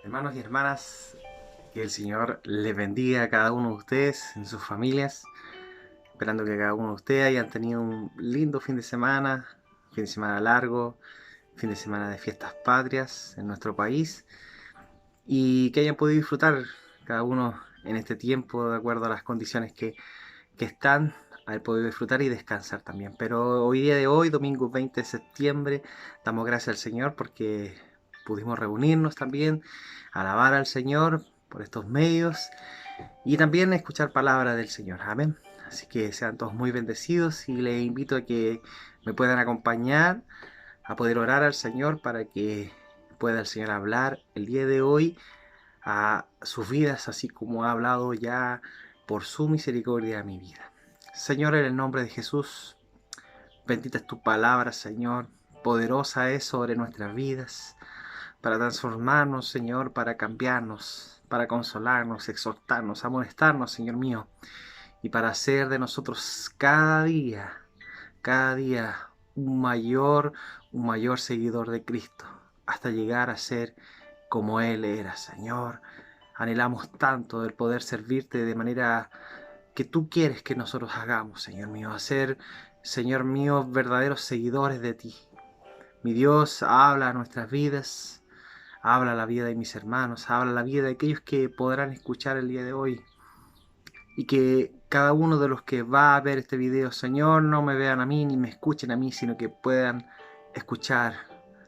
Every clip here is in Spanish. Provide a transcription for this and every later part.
Hermanos y hermanas, que el Señor les bendiga a cada uno de ustedes en sus familias, esperando que cada uno de ustedes hayan tenido un lindo fin de semana largo, fin de semana de fiestas patrias en nuestro país y que hayan podido disfrutar cada uno en este tiempo de acuerdo a las condiciones que están, haber podido disfrutar y descansar también. Pero hoy día de hoy, domingo 20 de septiembre, damos gracias al Señor porque pudimos reunirnos también, alabar al Señor por estos medios y también escuchar palabra del Señor. Amén. Así que sean todos muy bendecidos y les invito a que me puedan acompañar a poder orar al Señor para que pueda el Señor hablar el día de hoy a sus vidas, así como ha hablado ya por su misericordia a mi vida. Señor, en el nombre de Jesús, bendita es tu palabra, Señor. Poderosa es sobre nuestras vidas, para transformarnos, Señor, para cambiarnos, para consolarnos, exhortarnos, amonestarnos, Señor mío, y para hacer de nosotros cada día un mayor seguidor de Cristo, hasta llegar a ser como Él era, Señor. Anhelamos tanto el poder servirte de manera que tú quieres que nosotros hagamos, Señor mío, hacer, Señor mío, verdaderos seguidores de ti. Mi Dios, habla a nuestras vidas, habla a la vida de mis hermanos, habla a la vida de aquellos que podrán escuchar el día de hoy. Y que cada uno de los que va a ver este video, Señor, no me vean a mí ni me escuchen a mí, sino que puedan escuchar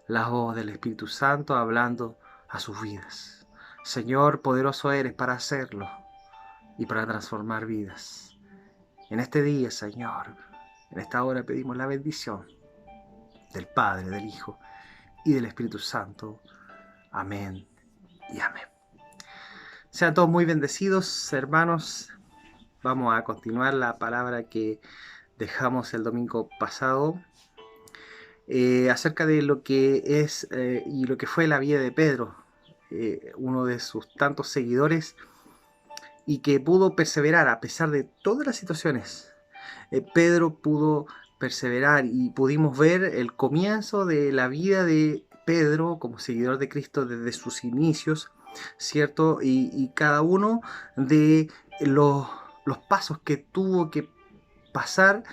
la voz del Espíritu Santo hablando a sus vidas. Señor, poderoso eres para hacerlo y para transformar vidas. En este día, Señor, en esta hora pedimos la bendición del Padre, del Hijo y del Espíritu Santo. Amén y amén. Sean todos muy bendecidos, hermanos. Vamos a continuar la palabra que dejamos el domingo pasado acerca de lo que es y lo que fue la vida de Pedro, uno de sus tantos seguidores y que pudo perseverar a pesar de todas las situaciones. Pedro pudo perseverar y pudimos ver el comienzo de la vida de Pedro como seguidor de Cristo desde sus inicios, ¿cierto? Y cada uno de los pasos que tuvo que pasar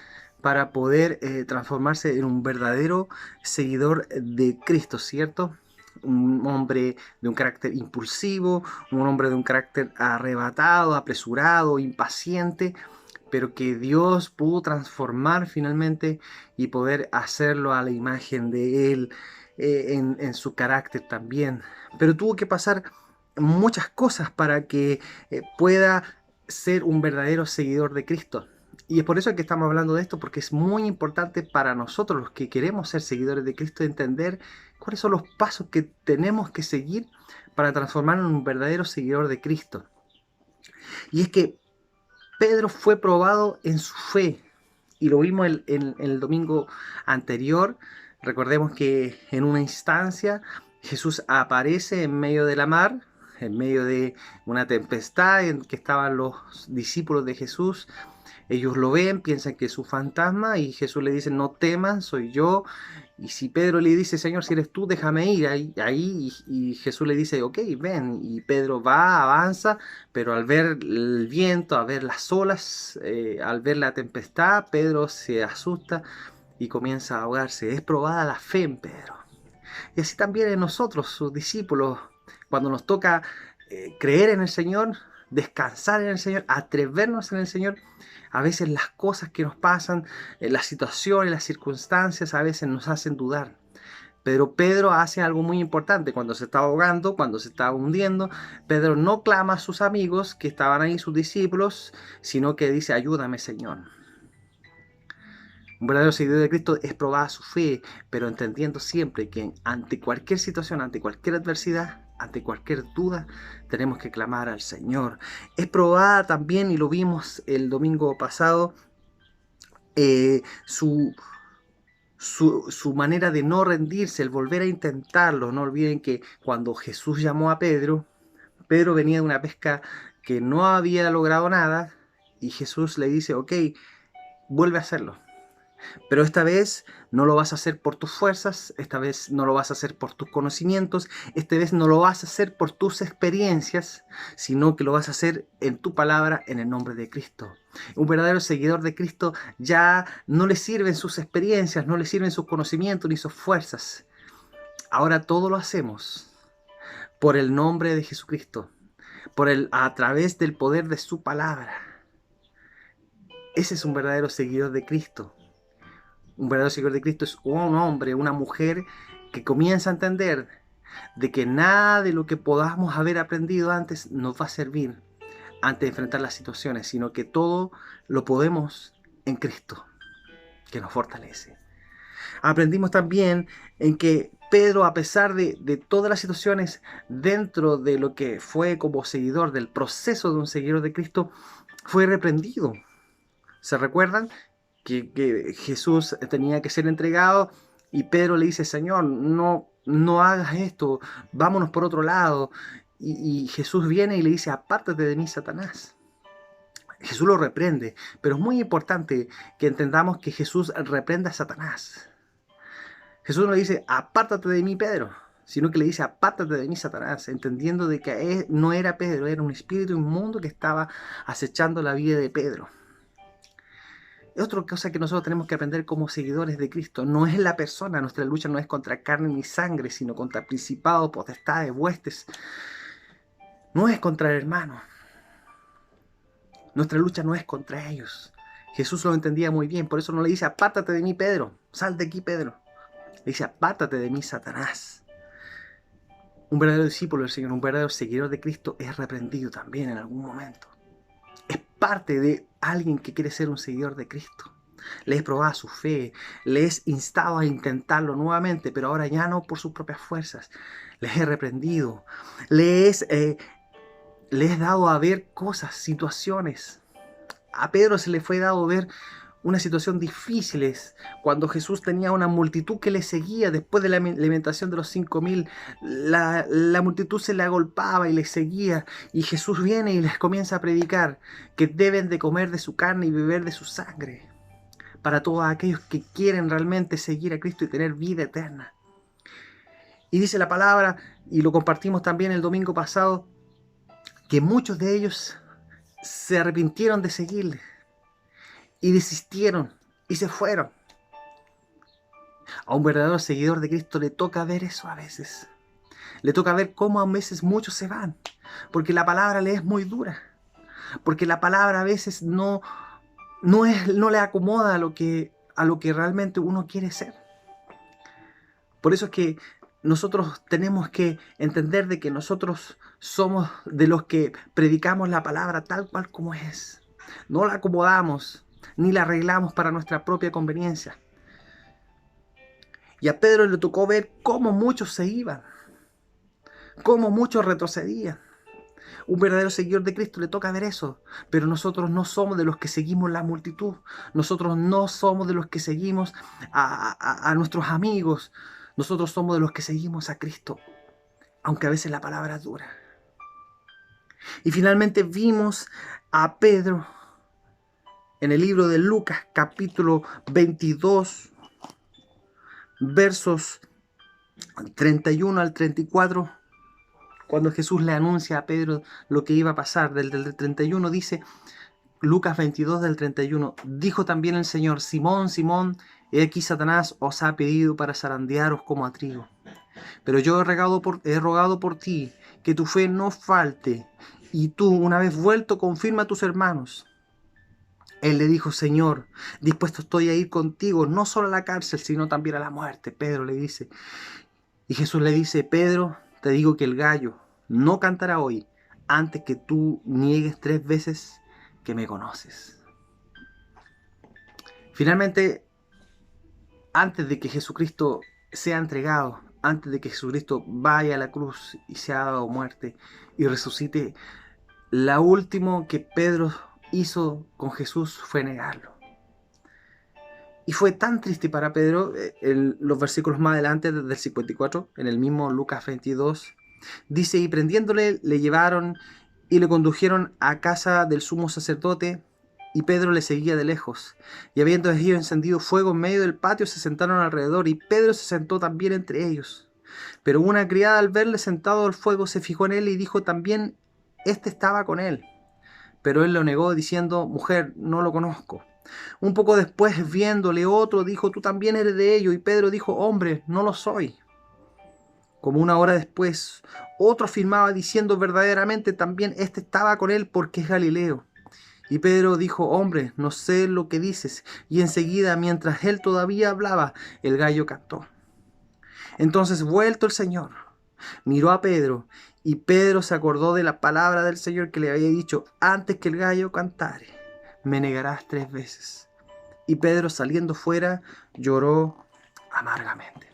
para poder transformarse en un verdadero seguidor de Cristo, ¿cierto? Un hombre de un carácter impulsivo, un hombre de un carácter arrebatado, apresurado, impaciente, pero que Dios pudo transformar finalmente y poder hacerlo a la imagen de Él en su carácter también. Pero tuvo que pasar muchas cosas para que pueda ser un verdadero seguidor de Cristo. Y es por eso que estamos hablando de esto, porque es muy importante para nosotros los que queremos ser seguidores de Cristo entender cuáles son los pasos que tenemos que seguir para transformarnos en un verdadero seguidor de Cristo. Y es que Pedro fue probado en su fe y lo vimos en el domingo anterior. Recordemos que en una instancia Jesús aparece en medio de la mar, en medio de una tempestad en que estaban los discípulos de Jesús. Ellos lo ven, piensan que es un fantasma y Jesús le dice, no temas, soy yo. Y si Pedro le dice, Señor, si eres tú, déjame ir ahí y Jesús le dice, ok, ven. Y Pedro va, avanza, pero al ver el viento, al ver las olas, al ver la tempestad, Pedro se asusta y comienza a ahogarse. Es probada la fe en Pedro. Y así también en nosotros, sus discípulos, cuando nos toca creer en el Señor, descansar en el Señor, atrevernos en el Señor, a veces las cosas que nos pasan, las situaciones, las circunstancias, a veces nos hacen dudar. Pero Pedro hace algo muy importante cuando se está ahogando, cuando se está hundiendo. Pedro no clama a sus amigos que estaban ahí, sus discípulos, sino que dice, ayúdame, Señor. Un verdadero seguidor de Cristo es probada su fe, pero entendiendo siempre que ante cualquier situación, ante cualquier adversidad, ante cualquier duda, tenemos que clamar al Señor. Es probada también, y lo vimos el domingo pasado, eh, su, su manera de no rendirse, el volver a intentarlo. No olviden que cuando Jesús llamó a Pedro, Pedro venía de una pesca que no había logrado nada, y Jesús le dice, ok, vuelve a hacerlo. Pero esta vez no lo vas a hacer por tus fuerzas, esta vez no lo vas a hacer por tus conocimientos, esta vez no lo vas a hacer por tus experiencias, sino que lo vas a hacer en tu palabra, en el nombre de Cristo. Un verdadero seguidor de Cristo ya no le sirven sus experiencias, no le sirven sus conocimientos ni sus fuerzas. Ahora todo lo hacemos por el nombre de Jesucristo, a través del poder de su palabra. Ese es un verdadero seguidor de Cristo. Un verdadero seguidor de Cristo es un hombre, una mujer que comienza a entender de que nada de lo que podamos haber aprendido antes nos va a servir antes de enfrentar las situaciones, sino que todo lo podemos en Cristo, que nos fortalece. Aprendimos también en que Pedro, a pesar de todas las situaciones dentro de lo que fue como seguidor, del proceso de un seguidor de Cristo, fue reprendido. ¿Se recuerdan? Que Jesús tenía que ser entregado y Pedro le dice, Señor, no hagas esto, vámonos por otro lado. Y Jesús viene y le dice, apártate de mí, Satanás. Jesús lo reprende, pero es muy importante que entendamos que Jesús reprenda a Satanás. Jesús no le dice, apártate de mí, Pedro, sino que le dice, apártate de mí, Satanás, entendiendo de que no era Pedro, era un espíritu inmundo que estaba acechando la vida de Pedro. Es otra cosa que nosotros tenemos que aprender como seguidores de Cristo. No es la persona, nuestra lucha no es contra carne ni sangre, sino contra principados, potestades, huestes. No es contra el hermano. Nuestra lucha no es contra ellos. Jesús lo entendía muy bien, por eso no le dice, apártate de mí, Pedro, sal de aquí, Pedro. Le dice, apártate de mí, Satanás. Un verdadero discípulo del Señor, un verdadero seguidor de Cristo es reprendido también en algún momento. Es parte de alguien que quiere ser un seguidor de Cristo. Le es probada su fe, le es instado a intentarlo nuevamente, pero ahora ya no por sus propias fuerzas. Les he reprendido, le es dado a ver cosas, situaciones. A Pedro se le fue dado ver una situación difícil cuando Jesús tenía una multitud que le seguía después de la alimentación de los 5.000. La multitud se le agolpaba y le seguía, y Jesús viene y les comienza a predicar que deben de comer de su carne y beber de su sangre para todos aquellos que quieren realmente seguir a Cristo y tener vida eterna. Y dice la palabra, y lo compartimos también el domingo pasado, que muchos de ellos se arrepintieron de seguirle y desistieron y se fueron. A un verdadero seguidor de Cristo le toca ver eso a veces. Le toca ver cómo a veces muchos se van, porque la palabra le es muy dura, porque la palabra a veces no le acomoda a lo que realmente uno quiere ser. Por eso es que nosotros tenemos que entender de que nosotros somos de los que predicamos la palabra tal cual como es. No la acomodamos, ni la arreglamos para nuestra propia conveniencia. Y a Pedro le tocó ver cómo muchos se iban, cómo muchos retrocedían. Un verdadero seguidor de Cristo le toca ver eso, pero nosotros no somos de los que seguimos la multitud. Nosotros no somos de los que seguimos a nuestros amigos. Nosotros somos de los que seguimos a Cristo, aunque a veces la palabra es dura. Y finalmente vimos a Pedro en el libro de Lucas, capítulo 22, versos 31 al 34, cuando Jesús le anuncia a Pedro lo que iba a pasar. Del 31 dice, Lucas 22 del 31, dijo también el Señor, Simón, Simón, he aquí Satanás os ha pedido para zarandearos como a trigo. Pero yo he rogado por ti, que tu fe no falte, y tú, una vez vuelto, confirma a tus hermanos. Él le dijo, Señor, dispuesto estoy a ir contigo, no solo a la cárcel, sino también a la muerte. Pedro le dice. Y Jesús le dice, Pedro, te digo que el gallo no cantará hoy antes que tú niegues 3 veces que me conoces. Finalmente, antes de que Jesucristo sea entregado, antes de que Jesucristo vaya a la cruz y sea dado muerte y resucite, la última que Pedro hizo con Jesús fue negarlo. Y fue tan triste para Pedro, los versículos más adelante, desde el 54, en el mismo Lucas 22, dice, y prendiéndole, le llevaron y le condujeron a casa del sumo sacerdote, y Pedro le seguía de lejos. Y habiendo ellos encendido fuego en medio del patio, se sentaron alrededor, y Pedro se sentó también entre ellos. Pero una criada, al verle sentado al fuego, se fijó en él y dijo también: Este estaba con él. Pero él lo negó, diciendo: Mujer, no lo conozco. Un poco después, viéndole otro, dijo: Tú también eres de ellos. Y Pedro dijo: Hombre, no lo soy. Como una hora después, otro afirmaba, diciendo: Verdaderamente también este estaba con él, porque es Galileo. Y Pedro dijo: Hombre, no sé lo que dices. Y enseguida, mientras él todavía hablaba, el gallo cantó. Entonces, vuelto el Señor, miró a Pedro, y Pedro se acordó de la palabra del Señor que le había dicho: Antes que el gallo cantare, me negarás 3 veces. Y Pedro, saliendo fuera, lloró amargamente.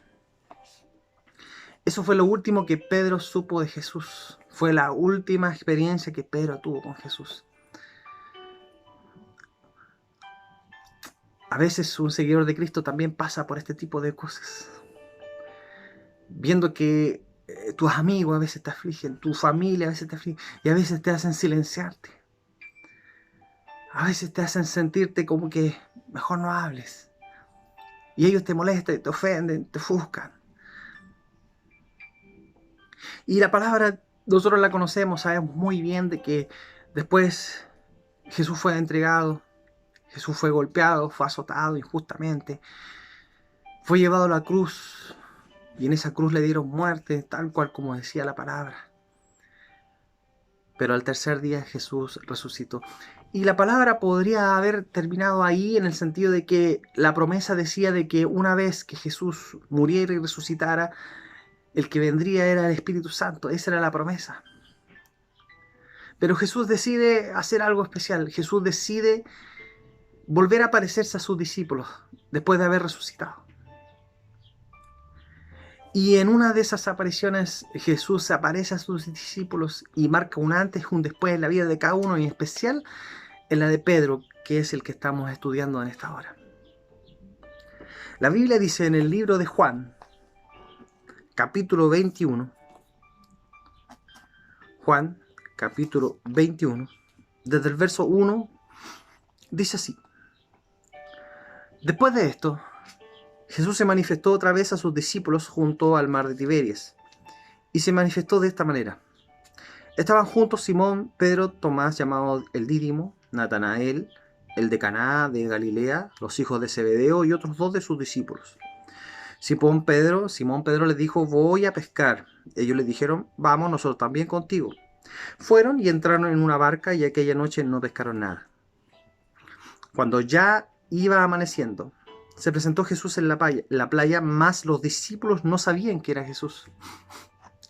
Eso fue lo último que Pedro supo de Jesús. Fue la última experiencia que Pedro tuvo con Jesús. A veces un seguidor de Cristo también pasa por este tipo de cosas. Viendo que tus amigos a veces te afligen, tu familia a veces te aflige, y a veces te hacen silenciarte. A veces te hacen sentirte como que mejor no hables. Y ellos te molestan, te ofenden, te ofuscan. Y la palabra nosotros la conocemos, sabemos muy bien de que después Jesús fue entregado, Jesús fue golpeado, fue azotado injustamente, fue llevado a la cruz, y en esa cruz le dieron muerte, tal cual como decía la palabra. Pero al tercer día Jesús resucitó. Y la palabra podría haber terminado ahí, en el sentido de que la promesa decía de que una vez que Jesús muriera y resucitara, el que vendría era el Espíritu Santo. Esa era la promesa. Pero Jesús decide hacer algo especial. Jesús decide volver a aparecerse a sus discípulos después de haber resucitado. Y en una de esas apariciones Jesús aparece a sus discípulos y marca un antes y un después en la vida de cada uno, y en especial en la de Pedro, que es el que estamos estudiando en esta hora. La Biblia dice en el libro de Juan, capítulo 21, Juan, capítulo 21, desde el verso 1, dice así: Después de esto, Jesús se manifestó otra vez a sus discípulos junto al mar de Tiberias, y se manifestó de esta manera. Estaban juntos Simón, Pedro, Tomás llamado el Dídimo, Natanael, el de Caná de Galilea, los hijos de Zebedeo y otros 2 de sus discípulos. Simón Pedro les dijo: Voy a pescar. Ellos le dijeron: Vamos nosotros también contigo. Fueron y entraron en una barca, y aquella noche no pescaron nada. Cuando ya iba amaneciendo, se presentó Jesús en la playa, mas los discípulos no sabían que era Jesús.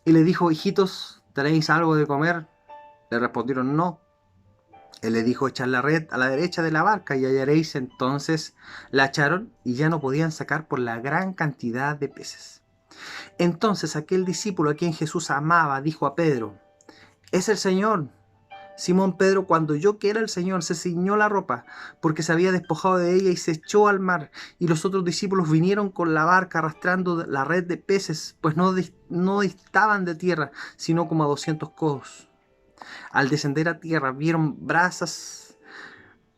Y le dijo: Hijitos, ¿tenéis algo de comer? Le respondieron: No. Él le dijo: Echad la red a la derecha de la barca y hallaréis. Entonces la echaron, y ya no podían sacar por la gran cantidad de peces. Entonces aquel discípulo a quien Jesús amaba dijo a Pedro: Es el Señor. Simón Pedro, cuando oyó que era el Señor, se ciñó la ropa, porque se había despojado de ella, y se echó al mar. Y los otros discípulos vinieron con la barca arrastrando la red de peces, pues no distaban de tierra, sino como a 200 codos. Al descender a tierra, vieron brasas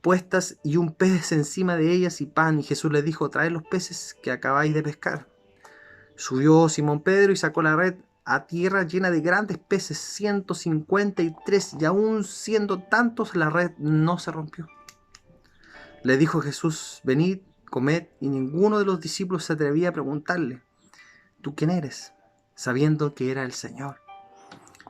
puestas y un pez encima de ellas y pan. Y Jesús les dijo: Traed los peces que acabáis de pescar. Subió Simón Pedro y sacó la red a tierra llena de grandes peces, 153, y aún siendo tantos, la red no se rompió. Le dijo Jesús: Venid, comed. Y ninguno de los discípulos se atrevía a preguntarle: ¿Tú quién eres?, sabiendo que era el Señor.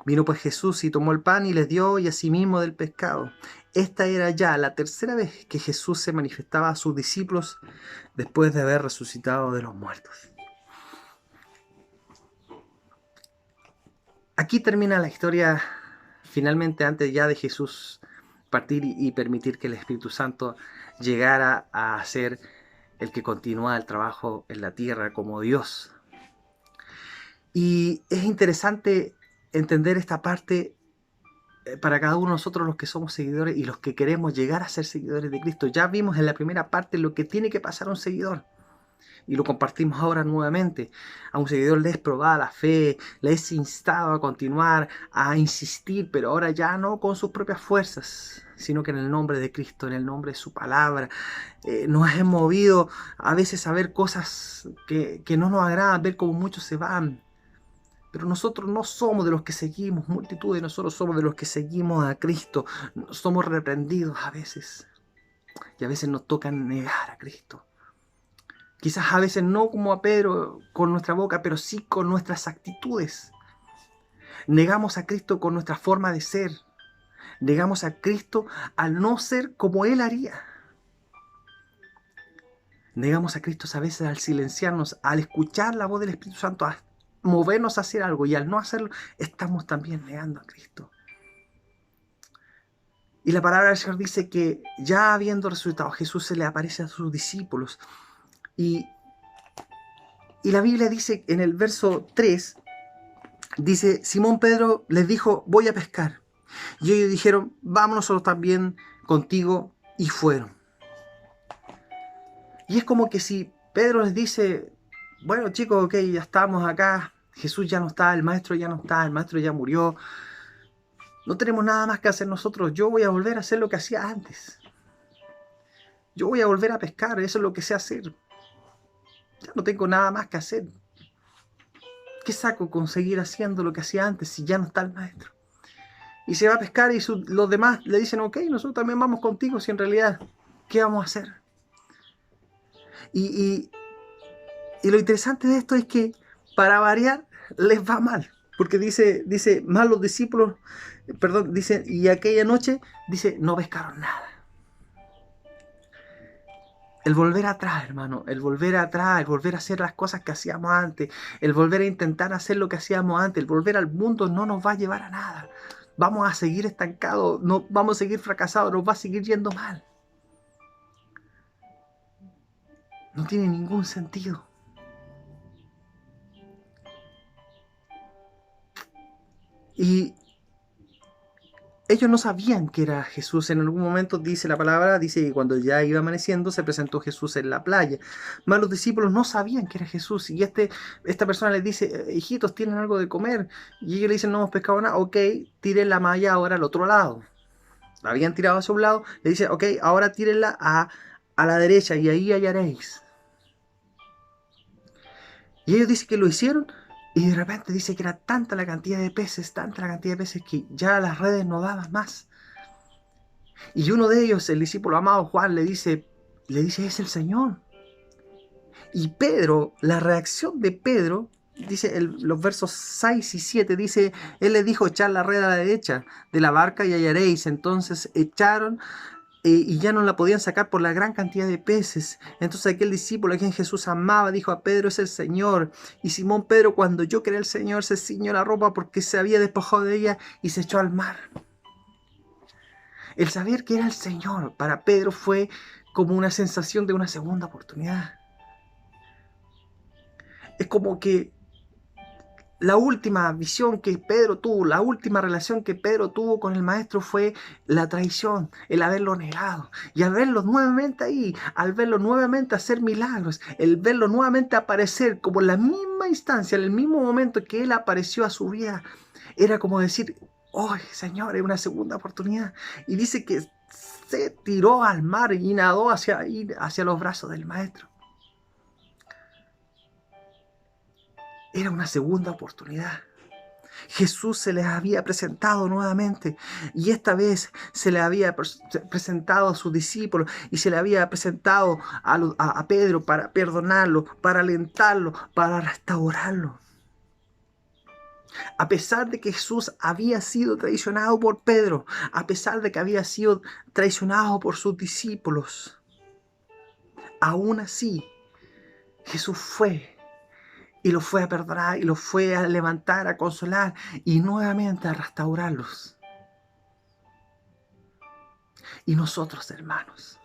Vino pues Jesús y tomó el pan y les dio, y asimismo del pescado. Esta era ya la tercera vez que Jesús se manifestaba a sus discípulos después de haber resucitado de los muertos. Aquí termina la historia, finalmente, antes ya de Jesús partir y permitir que el Espíritu Santo llegara a ser el que continúa el trabajo en la tierra como Dios. Y es interesante entender esta parte para cada uno de nosotros, los que somos seguidores y los que queremos llegar a ser seguidores de Cristo. Ya vimos en la primera parte lo que tiene que pasar a un seguidor. Y lo compartimos ahora nuevamente. A un seguidor le es probada la fe, le es instado a continuar, a insistir, pero ahora ya no con sus propias fuerzas, sino que en el nombre de Cristo, en el nombre de su palabra. Nos hemos movido a veces a ver cosas que no nos agradan, ver cómo muchos se van. Pero nosotros no somos de los que seguimos, multitud de nosotros somos de los que seguimos a Cristo. Somos reprendidos a veces. Y a veces nos toca negar a Cristo. Quizás a veces no como a Pedro con nuestra boca, pero sí con nuestras actitudes. Negamos a Cristo con nuestra forma de ser. Negamos a Cristo al no ser como Él haría. Negamos a Cristo a veces al silenciarnos, al escuchar la voz del Espíritu Santo, a movernos a hacer algo, y al no hacerlo, estamos también negando a Cristo. Y la palabra del Señor dice que ya habiendo resucitado, Jesús se le aparece a sus discípulos. Y la Biblia dice en el verso 3, dice, Simón Pedro les dijo, voy a pescar. Y ellos dijeron, vamos nosotros también contigo, y fueron. Y es como que si Pedro les dice, bueno chicos, ok, ya estamos acá, Jesús ya no está, el maestro ya no está, el maestro ya murió, no tenemos nada más que hacer nosotros, yo voy a volver a hacer lo que hacía antes. Yo voy a volver a pescar, eso es lo que sé hacer. Ya no tengo nada más que hacer. ¿Qué saco con seguir haciendo lo que hacía antes si ya no está el maestro? Y se va a pescar y los demás le dicen, ok, nosotros también vamos contigo, si en realidad, ¿qué vamos a hacer? Y lo interesante de esto es que, para variar, les va mal. Porque dice más los discípulos, dice, y aquella noche, dice, no pescaron nada. El volver atrás, hermano, el volver atrás, el volver a hacer las cosas que hacíamos antes, el volver a intentar hacer lo que hacíamos antes, el volver al mundo no nos va a llevar a nada. Vamos a seguir estancados, no, vamos a seguir fracasados, nos va a seguir yendo mal. No tiene ningún sentido. Y ellos no sabían que era Jesús. En algún momento dice la palabra, dice que cuando ya iba amaneciendo se presentó Jesús en la playa. Mas los discípulos no sabían que era Jesús. Y esta persona les dice, hijitos, ¿tienen algo de comer? Y ellos le dicen, no hemos pescado nada. Ok, tiren la malla ahora al otro lado. La habían tirado hacia un lado. Le dice, ok, ahora tírenla a la derecha y ahí hallaréis. Y ellos dicen que lo hicieron. Y de repente dice que era tanta la cantidad de peces, que ya las redes no daban más. Y uno de ellos, el discípulo amado Juan, le dice, es el Señor. Y Pedro, la reacción de Pedro, dice los versos 6 y 7, dice, él le dijo, echar la red a la derecha de la barca y hallaréis. Entonces echaron y ya no la podían sacar por la gran cantidad de peces. Entonces aquel discípulo a quien Jesús amaba dijo a Pedro, es el Señor. Y Simón Pedro, cuando oyó que era el Señor, se ciñó la ropa porque se había despojado de ella y se echó al mar. El saber que era el Señor para Pedro fue como una sensación de una segunda oportunidad. Es como que la última visión que Pedro tuvo, la última relación que Pedro tuvo con el maestro fue la traición, el haberlo negado. Y al verlo nuevamente ahí, al verlo nuevamente hacer milagros, el verlo nuevamente aparecer como en la misma instancia, en el mismo momento que él apareció a su vida, era como decir, ¡oh, Señor, es una segunda oportunidad! Y dice que se tiró al mar y nadó hacia los brazos del maestro. Era una segunda oportunidad. Jesús se les había presentado nuevamente y esta vez se le había presentado a sus discípulos y se le había presentado a Pedro para perdonarlo, para alentarlo, para restaurarlo. A pesar de que Jesús había sido traicionado por Pedro, a pesar de que había sido traicionado por sus discípulos, aún así Jesús fue y los fue a perdonar, y los fue a levantar, a consolar, y nuevamente a restaurarlos. Y nosotros, hermanos,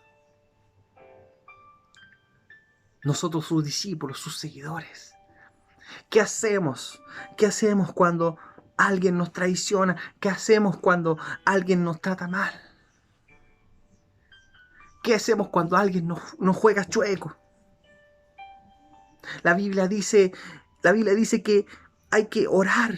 nosotros sus discípulos, sus seguidores, ¿qué hacemos? ¿Qué hacemos cuando alguien nos traiciona? ¿Qué hacemos cuando alguien nos trata mal? ¿Qué hacemos cuando alguien nos juega chueco? La Biblia dice que hay que orar.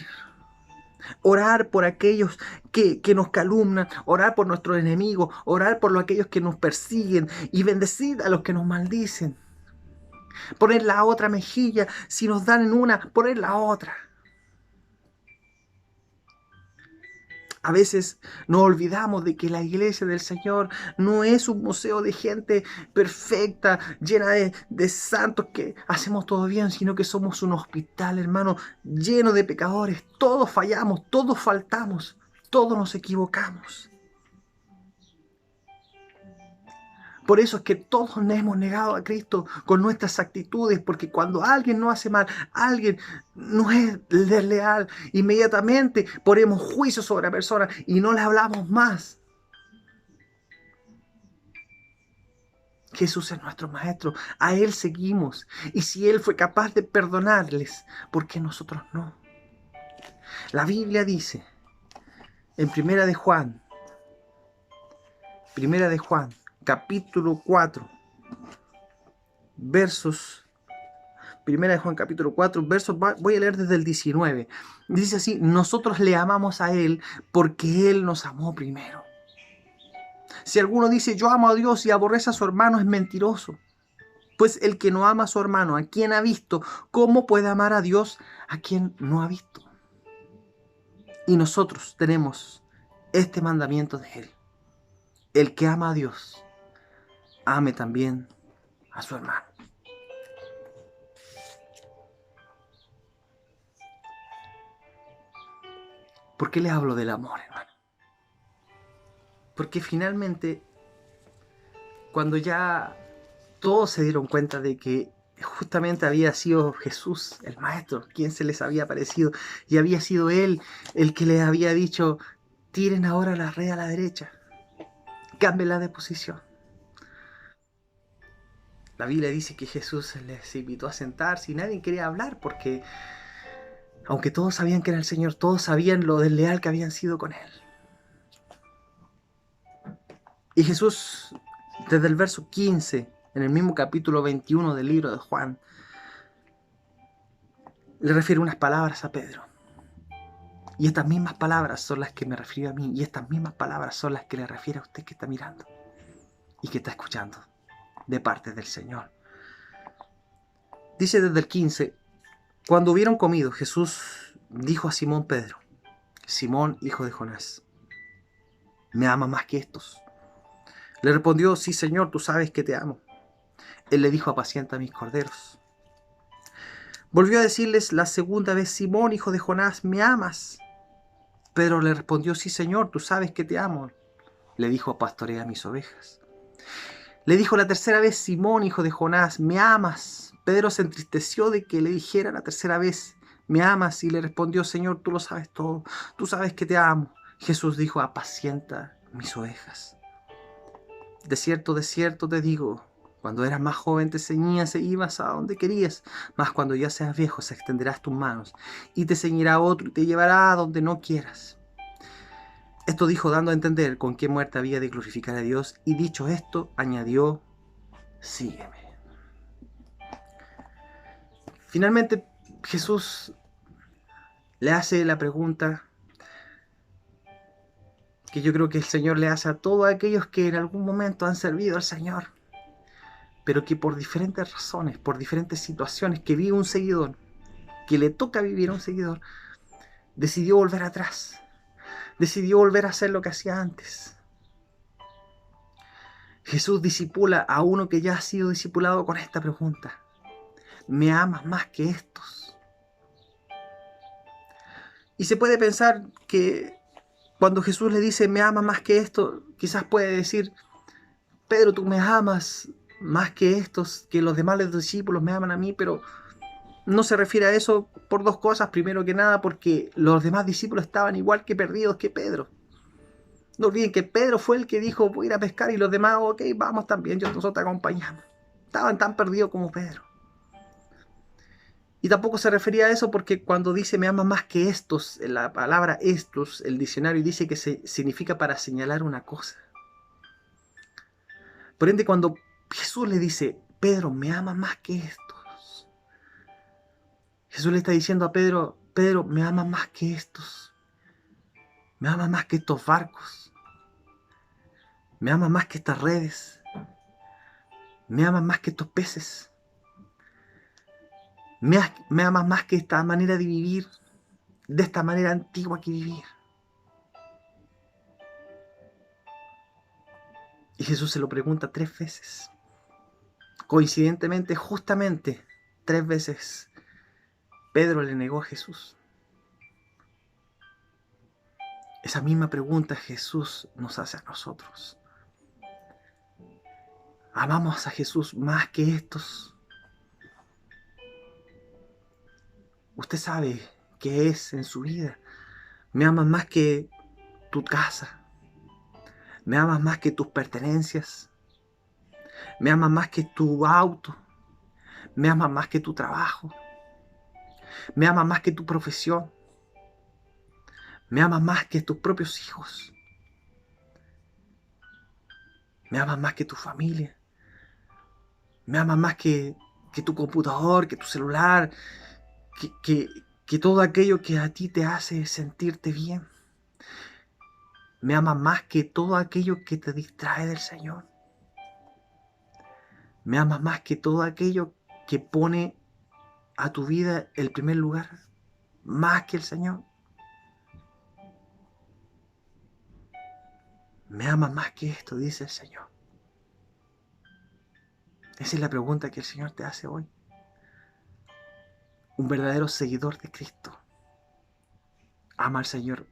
Orar por aquellos que nos calumnan, orar por nuestros enemigos, orar por aquellos que nos persiguen y bendecir a los que nos maldicen. Poner la otra mejilla, si nos dan en una, poner la otra. A veces nos olvidamos de que la iglesia del Señor no es un museo de gente perfecta, llena de santos que hacemos todo bien, sino que somos un hospital, hermano, lleno de pecadores. Todos fallamos, todos faltamos, todos nos equivocamos. Por eso es que todos nos hemos negado a Cristo con nuestras actitudes, porque cuando alguien no hace mal, alguien no es desleal, inmediatamente ponemos juicio sobre la persona y no le hablamos más. Jesús es nuestro Maestro, a Él seguimos. Y si Él fue capaz de perdonarles, ¿por qué nosotros no? La Biblia dice en Primera de Juan, capítulo 4, versos... Primera de Juan capítulo 4, versos, voy a leer desde el 19. Dice así: nosotros le amamos a Él porque Él nos amó primero. Si alguno dice yo amo a Dios y aborrece a su hermano, es mentiroso. Pues el que no ama a su hermano, a quien ha visto, ¿cómo puede amar a Dios a quien no ha visto? Y nosotros tenemos este mandamiento de Él: el que ama a Dios, ame también a su hermano. ¿Por qué les hablo del amor, hermano? Porque finalmente, cuando ya todos se dieron cuenta de que justamente había sido Jesús, el Maestro, quien se les había aparecido, y había sido Él el que les había dicho: tiren ahora la red a la derecha, cámbienla de posición. La Biblia dice que Jesús les invitó a sentarse y nadie quería hablar porque, aunque todos sabían que era el Señor, todos sabían lo desleal que habían sido con Él. Y Jesús, desde el verso 15, en el mismo capítulo 21 del libro de Juan, le refiere unas palabras a Pedro. Y estas mismas palabras son las que me refiero a mí, y estas mismas palabras son las que le refiere a usted que está mirando y que está escuchando de parte del Señor. Dice desde el 15: cuando hubieron comido, Jesús dijo a Simón Pedro: Simón, hijo de Jonás, ¿me amas más que estos? Le respondió: sí, Señor, tú sabes que te amo. Él le dijo: apacienta mis corderos. Volvió a decirles la segunda vez: Simón, hijo de Jonás, ¿me amas? Pedro le respondió: sí, Señor, tú sabes que te amo. Le dijo: pastorea mis ovejas. Le dijo la tercera vez: Simón, hijo de Jonás, ¿me amas? Pedro se entristeció de que le dijera la tercera vez: ¿me amas? Y le respondió: Señor, tú lo sabes todo, tú sabes que te amo. Jesús dijo: apacienta mis ovejas. De cierto te digo, cuando eras más joven te ceñías e ibas a donde querías, mas cuando ya seas viejo se extenderás tus manos y te ceñirá otro y te llevará a donde no quieras. Esto dijo dando a entender con qué muerte había de glorificar a Dios, y dicho esto añadió: sígueme. Finalmente Jesús le hace la pregunta que yo creo que el Señor le hace a todos aquellos que en algún momento han servido al Señor, pero que por diferentes razones, por diferentes situaciones que vive un seguidor, que le toca vivir a un seguidor, decidió volver atrás, decidió volver a hacer lo que hacía antes. Jesús discipula a uno que ya ha sido discipulado con esta pregunta: ¿me amas más que estos? Y se puede pensar que cuando Jesús le dice ¿me amas más que esto?, quizás puede decir: Pedro, tú me amas más que estos, que los demás discípulos me aman a mí, pero no se refiere a eso por dos cosas. Primero que nada, porque los demás discípulos estaban igual que perdidos que Pedro. No olviden que Pedro fue el que dijo: voy a ir a pescar, y los demás: ok, vamos también, nosotros te acompañamos. Estaban tan perdidos como Pedro. Y tampoco se refería a eso porque cuando dice me amas más que estos, la palabra estos, el diccionario dice que significa para señalar una cosa. Por ende, cuando Jesús le dice: Pedro, me amas más que estos, Jesús le está diciendo a Pedro, Pedro, me amas más que estos. Me amas más que estos barcos. Me amas más que estas redes. Me amas más que estos peces. Me amas más que esta manera de vivir, de esta manera antigua que vivir. Y Jesús se lo pregunta 3 veces. Coincidentemente, justamente, 3 veces Pedro le negó a Jesús. Esa misma pregunta Jesús nos hace a nosotros. ¿Amamos a Jesús más que estos? Usted sabe qué es en su vida. ¿Me amas más que tu casa? ¿Me amas más que tus pertenencias? ¿Me amas más que tu auto? ¿Me amas más que tu trabajo? ¿Me amas más que tu profesión? ¿Me amas más que tus propios hijos? ¿Me amas más que tu familia? ¿Me amas más que tu computador, que tu celular, que todo aquello que a ti te hace sentirte bien? ¿Me amas más que todo aquello que te distrae del Señor? ¿Me amas más que todo aquello que pone a tu vida el primer lugar? ¿Más que el Señor? ¿Me amas más que esto? Dice el Señor. Esa es la pregunta que el Señor te hace hoy. Un verdadero seguidor de Cristo ama al Señor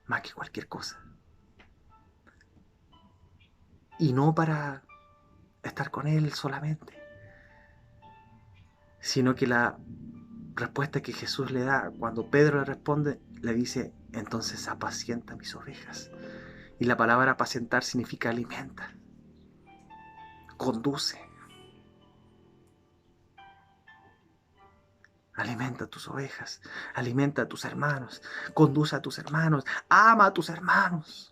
más que cualquier cosa. Y no para estar con Él solamente, sino que la respuesta que Jesús le da cuando Pedro le responde, le dice, entonces apacienta mis ovejas. Y la palabra apacentar significa alimenta, conduce. Alimenta a tus ovejas, alimenta a tus hermanos, conduce a tus hermanos, ama a tus hermanos.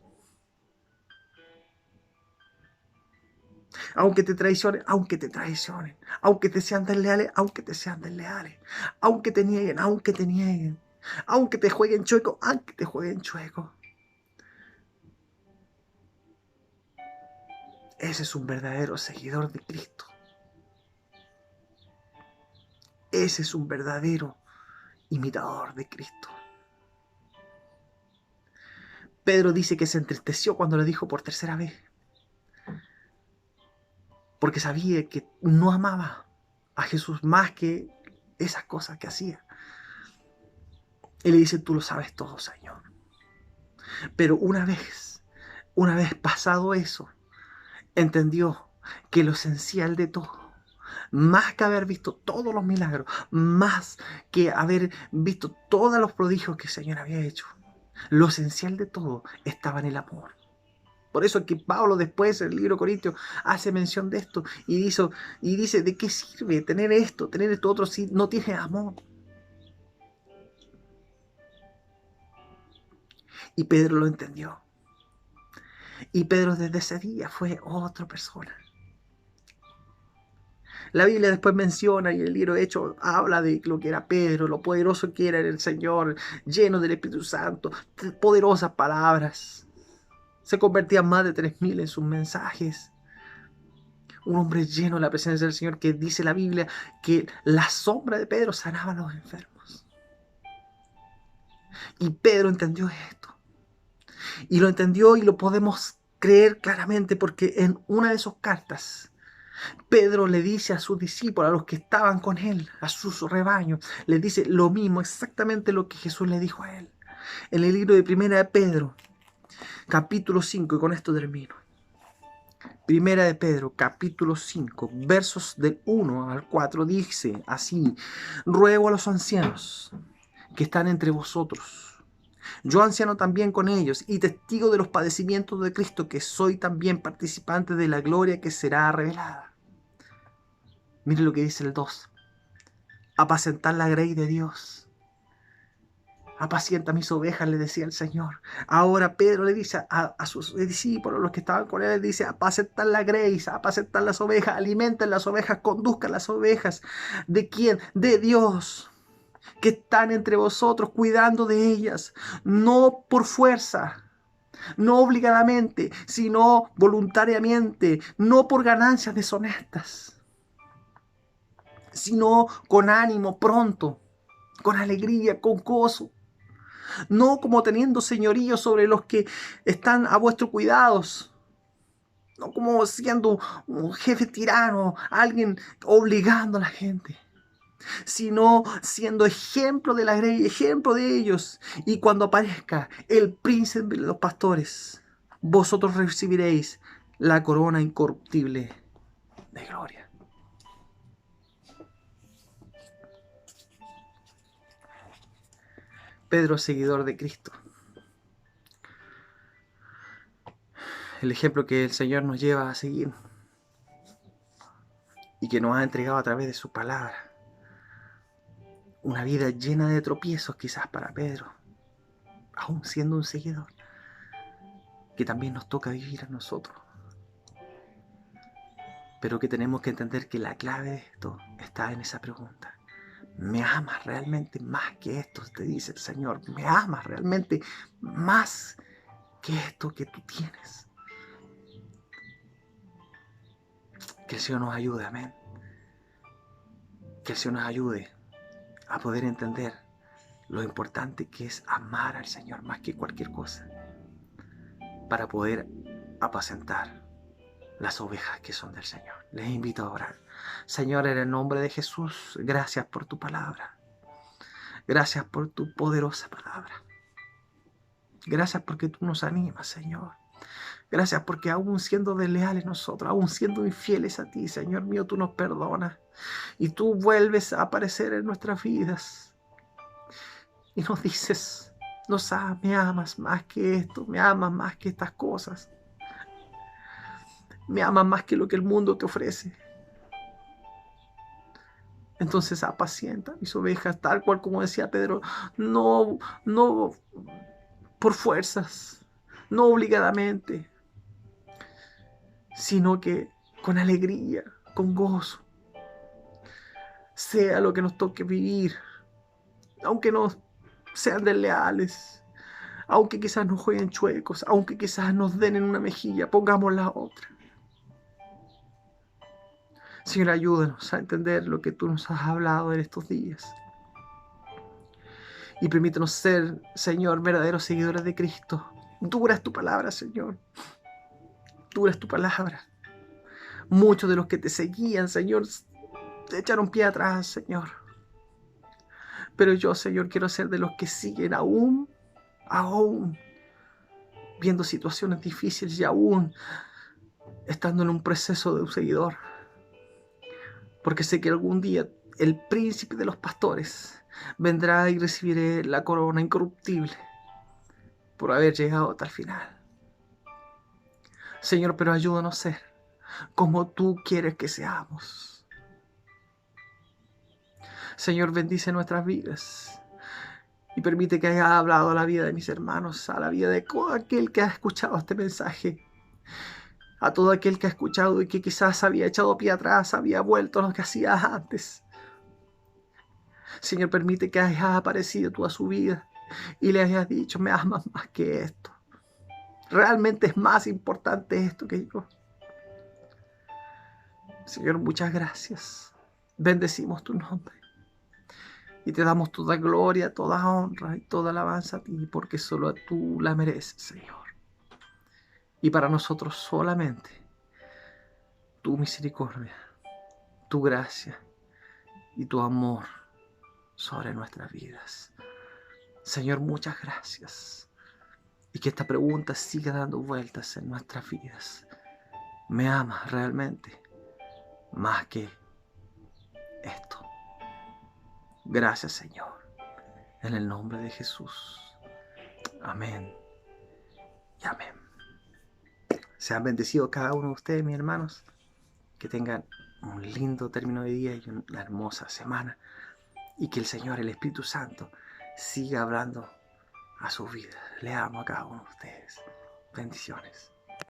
Aunque te traicionen, aunque te traicionen, aunque te sean desleales, aunque te sean desleales, aunque te nieguen, aunque te nieguen, aunque te jueguen chueco, aunque te jueguen chueco. Ese es un verdadero seguidor de Cristo. Ese es un verdadero imitador de Cristo. Pedro dice que se entristeció cuando le dijo por 3.ª vez, porque sabía que no amaba a Jesús más que esas cosas que hacía. Y le dice, tú lo sabes todo, Señor. Pero una vez pasado eso, entendió que lo esencial de todo, más que haber visto todos los milagros, más que haber visto todos los prodigios que el Señor había hecho, lo esencial de todo estaba en el amor. Por eso es que Pablo después en el libro de Corintios hace mención de esto y dice, ¿de qué sirve tener esto otro si no tienes amor? Y Pedro lo entendió. Y Pedro desde ese día fue otra persona. La Biblia después menciona, y el libro de Hechos habla de lo que era Pedro, lo poderoso que era el Señor, lleno del Espíritu Santo, poderosas palabras. Se convertían más de 3.000 en sus mensajes. Un hombre lleno de la presencia del Señor, que dice la Biblia que la sombra de Pedro sanaba a los enfermos. Y Pedro entendió esto. Y lo entendió y lo podemos creer claramente porque en una de sus cartas Pedro le dice a sus discípulos, a los que estaban con él, a sus rebaños, les dice lo mismo, exactamente lo que Jesús le dijo a él. En el libro de 1 de Pedro, capítulo 5, y con esto termino. 1 de Pedro, capítulo 5, versos del 1 al 4, dice así: ruego a los ancianos que están entre vosotros, yo anciano también con ellos, y testigo de los padecimientos de Cristo, que soy también participante de la gloria que será revelada. Mire lo que dice el 2. Apacentar la grey de Dios. Apacienta mis ovejas, le decía el Señor. Ahora Pedro le dice a sus discípulos, los que estaban con él, le dice, apacentar la grey, apacentar las ovejas, alimenten las ovejas, conduzcan las ovejas. ¿De quién? De Dios. que están entre vosotros cuidando de ellas, no por fuerza, no obligadamente, sino voluntariamente, no por ganancias deshonestas, sino con ánimo pronto, con alegría, con gozo, no como teniendo señorío sobre los que están a vuestros cuidados, no como siendo un jefe tirano, alguien obligando a la gente, sino siendo ejemplo de la grey, ejemplo de ellos. Y cuando aparezca el príncipe de los pastores, vosotros recibiréis la corona incorruptible de gloria. Pedro, seguidor de Cristo. El ejemplo que el Señor nos lleva a seguir y que nos ha entregado a través de su palabra. Una vida llena de tropiezos quizás para Pedro, aún siendo un seguidor, que también nos toca vivir a nosotros. Pero que tenemos que entender que la clave de esto está en esa pregunta. ¿Me amas realmente más que esto? Te dice el Señor. ¿Me amas realmente más que esto que tú tienes? Que el Señor nos ayude, amén. Que el Señor nos ayude a poder entender lo importante que es amar al Señor más que cualquier cosa, para poder apacentar las ovejas que son del Señor. Les invito a orar. Señor, en el nombre de Jesús, gracias por tu palabra. Gracias por tu poderosa palabra. Gracias porque tú nos animas, Señor. Gracias porque aún siendo desleales nosotros, aún siendo infieles a ti, Señor mío, tú nos perdonas. Y tú vuelves a aparecer en nuestras vidas. Y nos dices, me amas más que esto, me amas más que estas cosas. Me amas más que lo que el mundo te ofrece. Entonces apacienta mis ovejas, tal cual como decía Pedro, no por fuerzas, no obligadamente, sino que con alegría, con gozo. Sea lo que nos toque vivir, aunque no sean desleales, aunque quizás nos jueguen chuecos, aunque quizás nos den en una mejilla, pongamos la otra. Señor, ayúdanos a entender lo que tú nos has hablado en estos días. Y permítanos ser, Señor, verdaderos seguidores de Cristo. Dura es tu palabra, Señor. Dura es tu palabra. Muchos de los que te seguían, Señor, te echaron pie atrás, Señor. Pero yo, Señor, quiero ser de los que siguen aún viendo situaciones difíciles y aún estando en un proceso de un seguidor. Porque sé que algún día el príncipe de los pastores vendrá y recibiré la corona incorruptible por haber llegado hasta el final. Señor, pero ayúdanos a ser como tú quieres que seamos. Señor, bendice nuestras vidas y permite que haya hablado a la vida de mis hermanos, a la vida de todo aquel que ha escuchado este mensaje, a todo aquel que ha escuchado y que quizás había echado pie atrás, había vuelto a lo que hacía antes. Señor, permite que hayas aparecido tú a su vida y le hayas dicho, me amas más que esto. Realmente es más importante esto que yo. Señor, muchas gracias. Bendecimos tu nombre. Y te damos toda gloria, toda honra y toda alabanza a ti, porque solo tú la mereces, Señor. Y para nosotros solamente tu misericordia, tu gracia y tu amor sobre nuestras vidas. Señor, muchas gracias. Y que esta pregunta siga dando vueltas en nuestras vidas. ¿Me amas realmente más que esto? Gracias, Señor. En el nombre de Jesús. Amén y amén. Sean bendecidos cada uno de ustedes, mis hermanos. Que tengan un lindo término de día y una hermosa semana. Y que el Señor, el Espíritu Santo, siga hablando a sus vidas. Le amo a cada uno de ustedes. Bendiciones.